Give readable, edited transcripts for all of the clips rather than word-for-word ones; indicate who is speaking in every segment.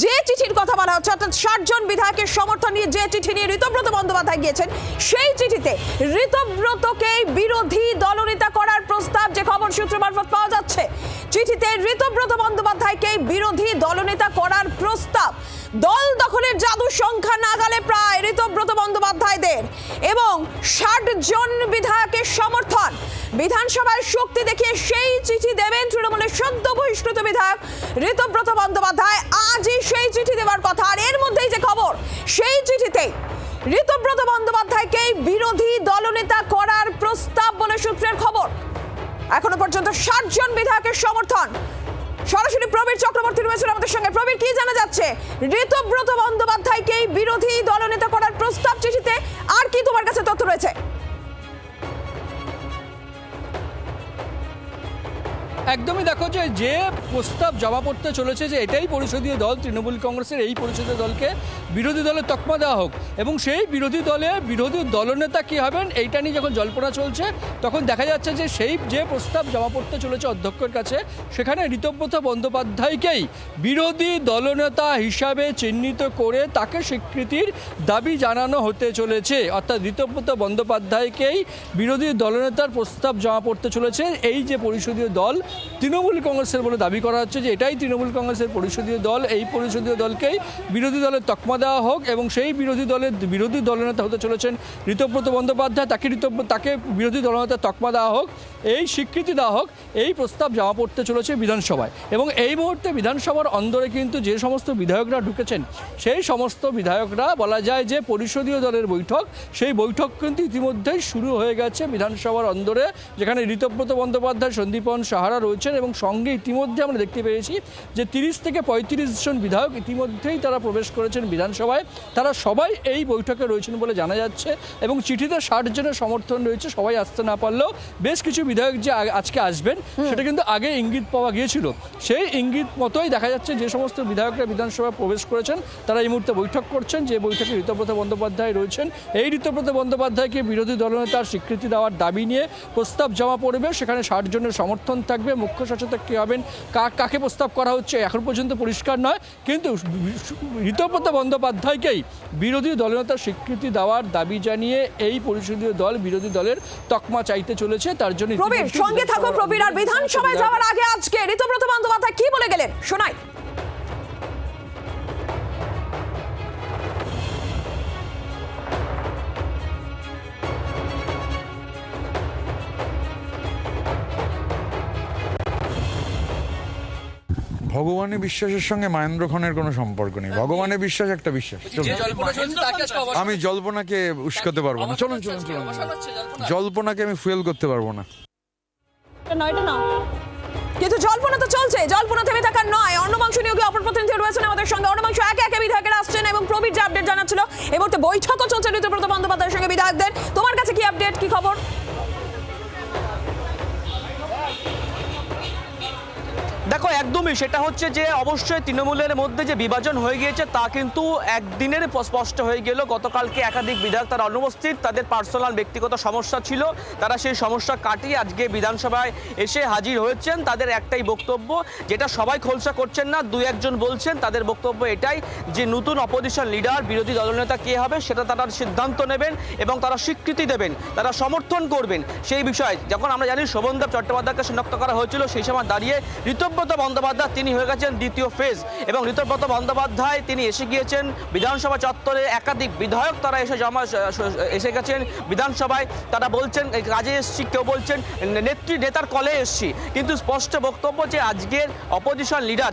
Speaker 1: যে চিঠির কথা বলা হচ্ছে, অর্থাৎ 60 জন বিধায়কের সমর্থন নিয়ে যে চিঠি নিয়ে ঋতব্রত বন্দ্যোপাধ্যায় গিয়েছেন, সেই চিঠিতে ঋতব্রতকে বিরোধী দলনেতা করার প্রস্তাব যে খবর সূত্র মারফত পাওয়া যাচ্ছে, চিঠিতে ঋতব্রত বন্দ্যোপাধ্যায়কে বিরোধী দলনেতা করার প্রস্তাব। দল দখলের জাদু সংখ্যা নাগালে প্রায় ঋতব্রত বন্দ্যোপাধ্যায়দের এবং 60 জন বিধায়কের সমর্থন। বিধানসভায় শক্তি দেখিয়ে সেই চিঠি দেবেন তৃণমূলের সদ্য বহিষ্কৃত বিধায়ক ঋতব্রত বন্দ্যোপাধ্যায়। আজই সেই চিঠি দেওয়ার কথা। আর এর মধ্যেই যে খবর, সেই চিঠিতে ঋতব্রত বন্দ্যোপাধ্যায়কে বিরোধী দলনেতা করার প্রস্তাব বলে সূত্রের খবর। এখনো পর্যন্ত 60 জন বিধায়কের সমর্থন। সরাসরি প্রবীর চক্রবর্তী রয়েছেন আমাদের সঙ্গে। প্রবীর, কি জানা যাচ্ছে ঋতব্রত বন্দ্যোপাধ্যায়কে বিরোধী দলনেতা করার প্রস্তাব চিঠিতে? আর কি তোমার কাছে তথ্য রয়েছে?
Speaker 2: একদমই দেখো যে প্রস্তাব জমা পড়তে চলেছে যে এটাই পরিষদীয় দল তৃণমূল কংগ্রেসের, এই পরিষদীয় দলকে বিরোধী দলের তকমা দেওয়া হোক এবং সেই বিরোধী দলনেতা কী হবেন এইটা নিয়ে যখন জল্পনা চলছে, তখন দেখা যাচ্ছে যে সেই যে প্রস্তাব জমা পড়তে চলেছে অধ্যক্ষের কাছে, সেখানে ঋতব্রত বন্দ্যোপাধ্যায়কেই বিরোধী দলনেতা হিসাবে চিহ্নিত করে তাকে স্বীকৃতির দাবি জানানো হতে চলেছে। অর্থাৎ ঋতব্রত বন্দ্যোপাধ্যায়কেই বিরোধী দলনেতার প্রস্তাব জমা পড়তে চলেছে। এই যে পরিষদীয় দল তৃণমূল কংগ্রেসের বলে দাবি করা হচ্ছে যে এটাই তৃণমূল কংগ্রেসের পরিষদীয় দল, এই পরিষদীয় দলকেই বিরোধী দলের তকমা দেওয়া হোক এবং সেই বিরোধী দলনেতা হতে চলেছেন ঋতব্রত বন্দ্যোপাধ্যায়, তাকে বিরোধী দলনেতার তকমা দেওয়া হোক, এই স্বীকৃতি দেওয়া হোক, এই প্রস্তাব জমা পড়তে চলেছে বিধানসভায়। এবং এই মুহূর্তে বিধানসভার অন্দরে কিন্তু যে সমস্ত বিধায়করা ঢুকেছেন, সেই সমস্ত বিধায়করা বলা যায় যে পরিষদীয় দলের বৈঠক, সেই বৈঠক কিন্তু ইতিমধ্যেই শুরু হয়ে গেছে বিধানসভার অন্দরে, যেখানে ঋতব্রত বন্দ্যোপাধ্যায়, সন্দীপন সাহারা রয়েছেন এবং সঙ্গে ইতিমধ্যে আমরা দেখতে পেয়েছি যে 30 থেকে 35 জন বিধায়ক ইতিমধ্যেই তারা প্রবেশ করেছেন বিধানসভায়। তারা সবাই এই বৈঠকে রয়েছেন বলে জানা যাচ্ছে এবং চিঠিতে 60 জনের সমর্থন রয়েছে। সবাই আসতে না পারলেও বেশ কিছু বিধায়ক যে আজকে আসবেন সেটা কিন্তু আগে ইঙ্গিত পাওয়া গিয়েছিল। সেই ইঙ্গিত মতোই দেখা যাচ্ছে যে সমস্ত বিধায়করা বিধানসভায় প্রবেশ করেছেন, তারা এই মুহূর্তে বৈঠক করছেন, যে বৈঠকে ঋতব্রত বন্দ্যোপাধ্যায় রয়েছেন। এই ঋতব্রত বন্দ্যোপাধ্যায়কে বিরোধী দলনেতার স্বীকৃতি দেওয়ার দাবি নিয়ে প্রস্তাব জমা পড়বে। সেখানে 60 জনের সমর্থন থাকবে। মুখ্য সচেতক কে হবেন, কাকে প্রস্তাব করা হচ্ছে এখন পর্যন্ত পরিষ্কার নয়, কিন্তু ঋতব্রত বন্দ্যোপাধ্যায়কেই বিরোধী দলনেতার স্বীকৃতি দেওয়ার দাবি জানিয়ে এই পরিষদীয় দল বিরোধী দলের তকমা চাইতে চলেছে। তার জন্য
Speaker 1: প্রবীর সঙ্গে থাকো। প্রবীর, আর বিধানসভায় যাওয়ার আগে আজকে ঋতব্রত বন্দ্যোপাধ্যায় কি বলে গেলেন শোনাই।
Speaker 3: ভগবানের বিশ্বাসের সঙ্গে মহেন্দ্র খানের কোনো সম্পর্ক নেই। ভগবানের বিশ্বাস একটা বিশ্বাস। আমি জল্পনাকে উস্কাতে পারবো না। চলুন চলুন চলুন, জল্পনাকে আমি ফুয়েল করতে পারবো না।
Speaker 1: কিন্তু জল্পনা তো চলছে, জল্পনা থেমে থাকার নয়। অন্নমাংশ নিয়োগে অপর প্রতিনিধি রয়েছেন আমাদের সঙ্গে। অন্নমাংশ, একে একে বিধায়কেরা আসছেন এবং প্রবীর যে আপডেট জানাচ্ছিল, এই মুহূর্তে বৈঠকও চলছে ঋতব্রত বন্দ্যোপাধ্যায়ের সঙ্গে বিধায়কদের। তোমার কাছে কি আপডেট, কি খবর?
Speaker 4: দেখো, একদমই সেটা হচ্ছে যে অবশ্যই তৃণমূলের মধ্যে যে বিভাজন হয়ে গিয়েছে তা কিন্তু একদিনের স্পষ্ট হয়ে গেল। গতকালকে একাধিক বিধায়ক তারা অনুপস্থিত, তাদের পার্সোনাল ব্যক্তিগত সমস্যা ছিল, তারা সেই সমস্যা কাটিয়ে আজকে বিধানসভায় এসে হাজির হয়েছেন। তাদের একটাই বক্তব্য, যেটা সবাই খোলসা করছেন না, 2-1 জন বলছেন, তাদের বক্তব্য এটাই যে নতুন অপোজিশন লিডার, বিরোধী দলনেতা কে হবে সেটা তারা সিদ্ধান্ত নেবেন এবং তারা স্বীকৃতি দেবেন, তারা সমর্থন করবেন সেই বিষয়ে। যখন আমরা জানি শোভনদেব চট্টোপাধ্যায়কে শনাক্ত করা হয়েছিল, সেই সময় দাঁড়িয়ে ঋতব্রত বন্দ্যোপাধ্যায় তিনি হয়ে গেছেন দ্বিতীয় ফেজ এবং ঋতব্রত বন্দ্যোপাধ্যায় তিনি এসে গিয়েছেন বিধানসভা চত্বরে। একাধিক বিধায়ক তারা এসে গেছেন বিধানসভায়। তারা বলছেন কাজে এসছি, কেউ বলছেন নেতার কলে এসছি, কিন্তু স্পষ্ট বক্তব্য যে আজকের অপোজিশন লিডার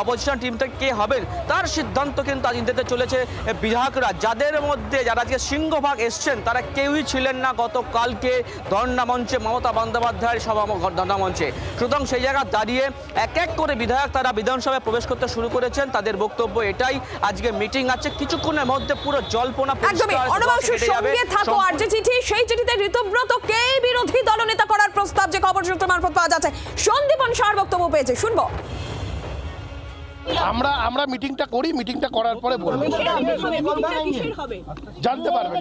Speaker 4: অপোজিশন টিমটা কে হবেন তার সিদ্ধান্ত কিন্তু আজ নিতে চলেছে বিধায়করা, যাদের মধ্যে যারা আজকে সিংহভাগ এসছেন তারা কেউই ছিলেন না গতকালকে ধর্ণা মঞ্চে, মমতা বন্দ্যোপাধ্যায়ের সভা ধর্ণা মঞ্চে। সুতরাং সেই জায়গায় দাঁড়িয়ে এক এক করে বিধায়ক তারা বিধানসভায় প্রবেশ করতে শুরু করেছেন। তাদের বক্তব্য এটাই, আজকে মিটিং আছে, কিছুক্ষণের মধ্যে পুরো জল্পনা
Speaker 1: আর যে চিঠি, সেই চিঠিতে ঋতব্রতকে বিরোধী দলনেতা করার প্রস্তাব যে খবর সূত্র মারফত পাওয়া যাচ্ছে। সন্দীপন সার বক্তব্য পেয়েছে, শুনবো।
Speaker 5: আমরা মিটিংটা করি, মিটিংটা করার পরে বলবো, জানতে পারবেন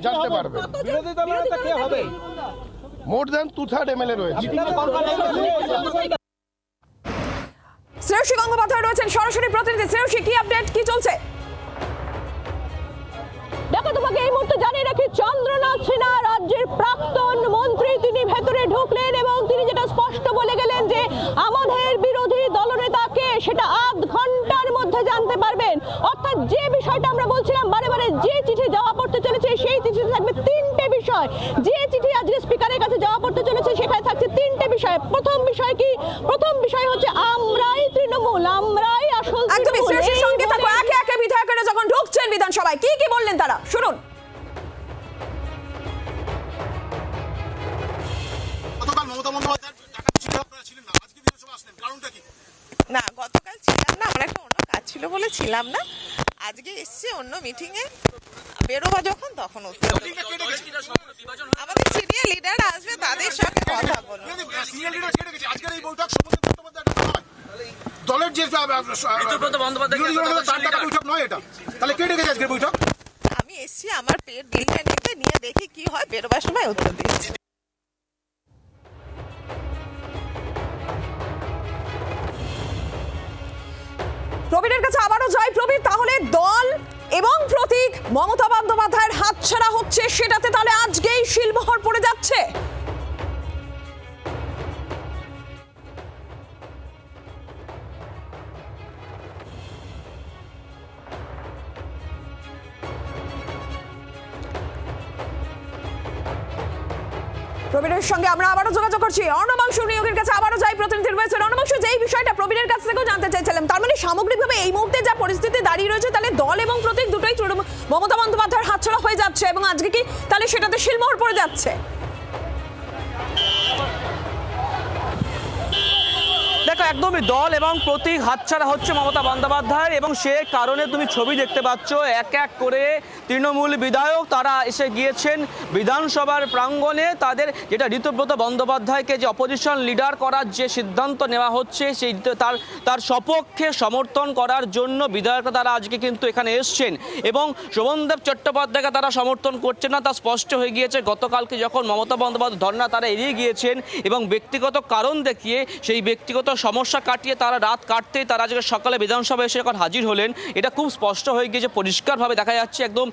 Speaker 5: বিরোধী দলনেতা কে হবে। মোর দ্যান 2/3 MLA রয়েছে।
Speaker 1: শ্রেয়সী গঙ্গোপাধ্যায় রয়েছেন সরাসরি প্রতিনিধি। শ্রেয়সী, কি আপডেট, কি চলছে?
Speaker 6: দেখো, তোমাকে এই মুহূর্তে জানিয়ে রাখি, চন্দ্রনাথ সিনহা রাজ্যের প্রাক্তন মন্ত্রী, তিনি ভেতরে ঢুকলেন এবং তিনি যেটা স্পষ্ট বলে গেলেন যে আমাদের বিরোধী দলনেতাকে সেটা আধ ঘন্টার মধ্যে জানতে পারবেন। অর্থাৎ যে বিষয়টা আমরা বলছিলাম বারে বারে, যে চিঠি যাওয়া পড়তে চলেছে সেই চিঠিতে থাকবে তিনটে বিষয়। যে চিঠি আজকে স্পিকারের কাছে যাওয়া পড়তে চলেছে সেখানে থাকছে তিনটে বিষয়। প্রথম বিষয় কি? প্রথম বিষয় হচ্ছে আমরাই তৃণমূল, আমরাই আসল
Speaker 1: একদমই।
Speaker 6: তৃণমূল।
Speaker 1: শ্রেয়সীর সঙ্গে থাকো, একে একে বিধায়কেরা যখন ঢুকছেন বিধানসভায় কি কি বললেন তারা, শুনুন।
Speaker 7: না, গতকাল ছিলাম না, আমার একটা অন্য কাজ ছিল বলে ছিলাম না। আজকে এসছি অন্য মিটিং এ, বেরোবা যখন তখন উত্তর দেব। আমাদের সিনিয়র লিডার আসবে, তাদের সঙ্গে কথা বলবো।
Speaker 5: দলের যে বৈঠক নয় এটা, তাহলে কে ডেকেছে আজকের বৈঠক?
Speaker 7: আমি এসছি আমার পেট বিলটা নিয়ে দেখি কি হয়, বেরোবার সময় উত্তর দিচ্ছি।
Speaker 1: প্রবীরের কাছে আবারও যাই। প্রবীর, তাহলে দল এবং প্রতীক মমতা বন্দ্যোপাধ্যায়ের হাতছাড়া হচ্ছে, সেটাতে তাহলে আজকেই শিলমোহর পড়ে যাচ্ছে। প্রবীরের সঙ্গে আমরা আবারও যোগাযোগ করছি। অর্ণবাংশু নিয়োগের কাছে আবারও যাই, প্রতিনিধি রয়েছে। অর্ণবাংশু, যে এই বিষয়টা প্রবীরের কাছ থেকেও জানতে চাইছিলাম, তার মানে সামগ্রিকভাবে এই মুহূর্তে যা পরিস্থিতি দাঁড়িয়ে রয়েছে, তাহলে দল এবং প্রতীক দুটোই মমতা বন্দ্যোপাধ্যায়ের হাতছাড়া হয়ে যাচ্ছে এবং আজকে কি তাহলে সেটাতে শিলমোহর পড়ে যাচ্ছে?
Speaker 4: দেখো, একদমই দল এবং প্রতীক হাতছাড়া হচ্ছে মমতা বন্দ্যোপাধ্যায়ের, এবং সে কারণে তুমি ছবি দেখতে পাচ্ছ এক এক করে তৃণমূল বিধায়ক তারা এসে গিয়েছেন বিধানসভার প্রাঙ্গণে। তাদের যেটা ঋতব্রত বন্দ্যোপাধ্যায়কে যে অপোজিশন লিডার করার যে সিদ্ধান্ত নেওয়া হচ্ছে সেই তার সপক্ষে সমর্থন করার জন্য বিধায়করা তারা আজকে কিন্তু এখানে এসছেন, এবং শোভনদেব চট্টোপাধ্যায়কে তারা সমর্থন করছে না তা স্পষ্ট হয়ে গিয়েছে। গতকালকে যখন মমতা বন্দ্যোপাধ্যায় ধর্ণা তারা এড়িয়ে গিয়েছেন এবং ব্যক্তিগত কারণ দেখিয়ে সেই ব্যক্তিগত সমস্যা কাটিয়ে তারা রাত কাটতেই তারা আজকে সকালে বিধানসভায় এসে এখন হাজির হলেন। এটা খুব স্পষ্ট হয়ে গিয়েছে, পরিষ্কারভাবে দেখা যাচ্ছে, একদম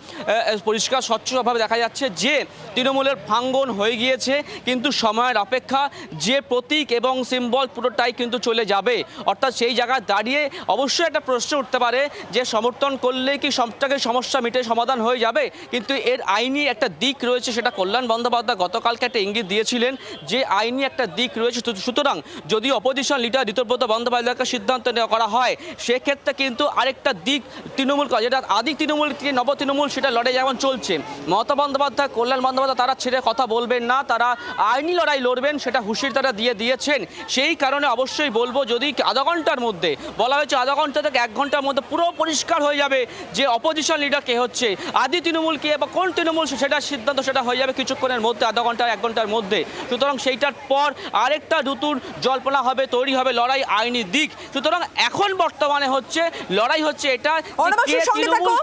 Speaker 4: পরিষ্কার স্বচ্ছভাবে দেখা যাচ্ছে যে তৃণমূলের ভাঙ্গন হয়ে গিয়েছে, কিন্তু সময়ের অপেক্ষা। যে প্রতীক এবং সিম্বল পুরোটাই কিন্তু চলে যাবে। অর্থাৎ সেই জায়গায় দাঁড়িয়ে অবশ্যই একটা প্রশ্ন উঠতে পারে যে সমর্থন করলেই কি সবটাকে সমস্যা মিটে সমাধান হয়ে যাবে, কিন্তু এর আইনি একটা দিক রয়েছে, সেটা কল্যাণ বন্দ্যোপাধ্যায় গতকালকে একটা ইঙ্গিত দিয়েছিলেন যে আইনি একটা দিক রয়েছে। সুতরাং যদি অপোজিশন লিডার ঋতব্রত বন্দ্যোপাধ্যায়কে সিদ্ধান্ত নেওয়া করা হয়, সেক্ষেত্রে কিন্তু আরেকটা দিক তৃণমূল, যেটা আদি তৃণমূল নব তৃণমূল, সেটা লড়াই যেমন চলছে। মমতা বন্দ্যোপাধ্যায়, কল্যাণ বন্দ্যোপাধ্যায় তারা ছেড়ে কথা বলবেন না, তারা আইনি লড়াই লড়বেন, সেটা হুঁশিয়ারি তারা দিয়েছেন। সেই কারণে অবশ্যই বলবো, যদি আধা ঘন্টার মধ্যে বলা হয়েছে, আধা ঘন্টা থেকে 1 ঘন্টার মধ্যে পুরো পরিষ্কার হয়ে যাবে যে অপোজিশন লিডার কে হচ্ছে, আদি তৃণমূল কে বা কোন তৃণমূল, সেটার সিদ্ধান্ত সেটা হয়ে যাবে কিছুক্ষণের মধ্যে, আধা ঘন্টা 1 ঘন্টার মধ্যে। সুতরাং সেইটার পর আরেকটা নতুন জল্পনা হবে, তৈরি হবে লড়াই আইনি দিক। সুতরাং এখন বর্তমানে হচ্ছে লড়াই হচ্ছে এটা,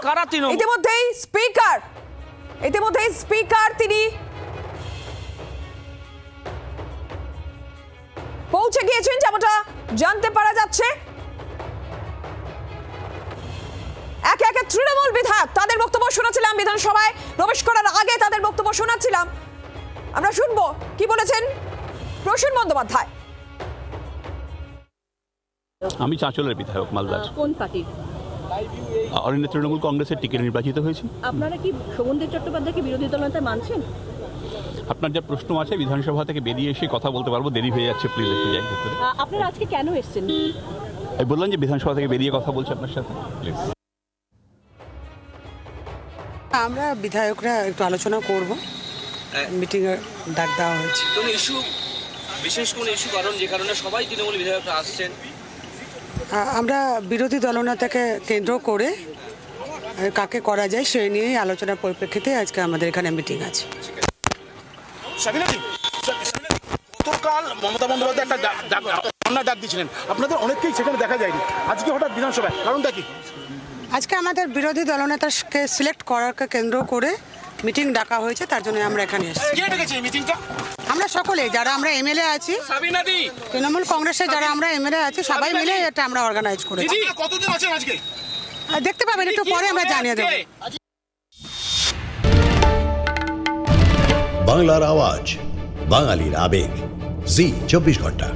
Speaker 4: কারা তৃণমূল।
Speaker 1: ইতিমধ্যেই স্পিকার তিনি পৌঁছে গিয়েছেন, যেমনটা জানতে পারা যাচ্ছে। একে একে তৃণমূল বিধায়ক তাদের বক্তব্য শোনাচ্ছিলাম, বিধানসভায় প্রবেশ করার আগে তাদের বক্তব্য শোনাচ্ছিলাম। আমরা শুনবো কি বলেছেন প্রসূন বন্দ্যোপাধ্যায়।
Speaker 8: আমি চাঁচলের বিধায়ক, মালদার।
Speaker 6: কোন পার্টির?
Speaker 8: অরণ্য তৃণমূল কংগ্রেসের টিকিটে নির্বাচিত হয়েছি।
Speaker 6: আপনারা কি শোভনদেব চট্টোপাধ্যায়কে বিরোধী দলনেতা মানছেন?
Speaker 8: আপনার যা প্রশ্ন আছে বিধানসভা থেকে বেরিয়ে এসে কথা বলতে পারবো, দেরি হয়ে যাচ্ছে, প্লিজ একটু যাই ভেতরে।
Speaker 6: আপনারা আজকে কেন এসেছেন?
Speaker 8: আমি বললাম যে বিধানসভা থেকে বেরিয়ে কথা বলছি আপনার সাথে, প্লিজ।
Speaker 9: আমরা বিধায়করা একটু আলোচনা করব, মিটিংয়ে ডাক দেওয়া হয়েছে।
Speaker 4: কোন ইস্যু, বিশেষ কোন ইস্যু, কারণ যে কারণে সবাই তৃণমূল বিধায়করা আসছেন?
Speaker 9: আমরা বিরোধী দলনেতাকে কেন্দ্র করে কাকে করা যায় সেই নিয়েই আলোচনার পরিপ্রেক্ষিতে আজকে আমাদের এখানে মিটিং আছে।
Speaker 5: গতকাল মমতা বন্দ্যোপাধ্যায় একটা ডাক দিয়েছিলেন, আপনাদের অনেককেই সেখানে দেখা যায়নি, আজকে হঠাৎ বিধানসভায়, কারণটা কি?
Speaker 9: আজকে আমাদের বিরোধী দলনেতাকে সিলেক্ট করাকে কেন্দ্র করে মিটিং ডাকা হয়েছে, তার জন্য আমরা এখানে এসেছি।
Speaker 5: কে ডেকেছে এই মিটিংটা?
Speaker 9: আমরা সকলে যারা আমরা এমএলএ আছি, তৃণমূল কংগ্রেসে যারা আমরা এমএলএ আছি, সবাই মিলে এটা আমরা অর্গানাইজ করেছি।
Speaker 5: কতদিন আছেন আজকে?
Speaker 9: দেখতে পাবেন, একটু পরে আমরা জানিয়ে দেবো।
Speaker 10: বাংলার আওয়াজ, বাঙালির আবেগ, জি 24 ঘন্টা।